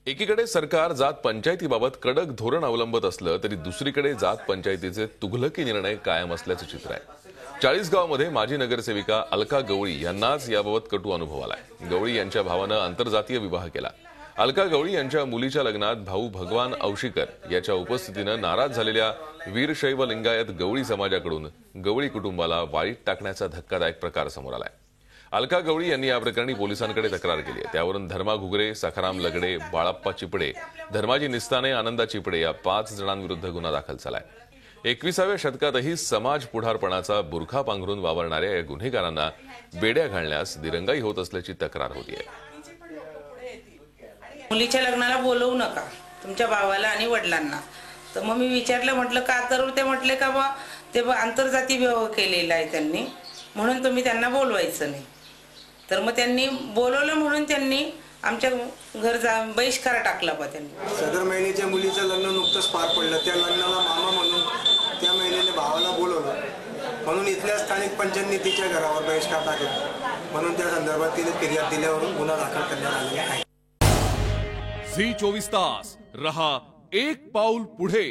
एकीकडे सरकार जात पंचायतीबाबत कडक धोरण अवलंबत असलं तरी दुसरीकडे जात पंचायतीचे तुघलकी निर्णय कायम असल्याचं चित्र आहे। चाळीसगावमध्ये माजी नगरसेविका अलका गवळी यांनाच याबाबत कटू अनुभव आलाय। गवळी यांच्या भावानं आंतरजातीय विवाह केला। अलका गवळी यांच्या मुलीच्या लग्नात भाऊ भगवान औशीकर याच्या उपस्थितीनं नाराज झालेल्या वीरशैव लिंगायत गवळी समाजाकडून गवळी कुटुंबाला वाळीत टाकण्याचा धक्कादायक प्रकार समोर आलाय। अलका गवळी यांनी या प्रकरणी पोलिसांकडे तक्रार केली आहे। त्यावरून धर्मा घुगरे, सखाराम लगडे, बाळप्पा चिपडे, धर्माजी निस्ताने, आनंदा चिपडे या 5 जणांविरुद्ध गुन्हा दाखल झालाय। 21व्या शतकातही समाज पुढारपणाचा बुरखा पांघरून वावरणाऱ्या या गुन्हेगारांना बेड्या घालण्यास दिरंगाई होत असल्याची तक्रार होतीये। मुलीच्या लग्नाला बोलवू नका तुमच्या भावाला आणि वडिलांना। तर मग मी विचारलं, म्हटलं का? तर ते म्हटले का बा ते आंतरजाती विवाह केलेला आहे त्यांनी, म्हणून तुम्ही त्यांना बोलवायचं नाही। तर मग त्यांनी बोलवलं म्हणून त्यांनी आमच्या घरचा बहिष्कार टाकला बा त्यांनी। सदर महिन्याच्या मुलीचं लग्न नुकतंच पार पडलं, त्या लग्नाला मामा म्हणून त्या महिलेने भावाला बोलवलं, म्हणून इथल्या स्थानिक पंचायतीने तिच्या घरावर बहिष्कार टाकला, म्हणून त्या संदर्भात तिने फिर्याद दिल्यावरून गुन्हा दाखल करण्यात आलेला आहे। झी 24 तास रहा एक पाऊल पुढे।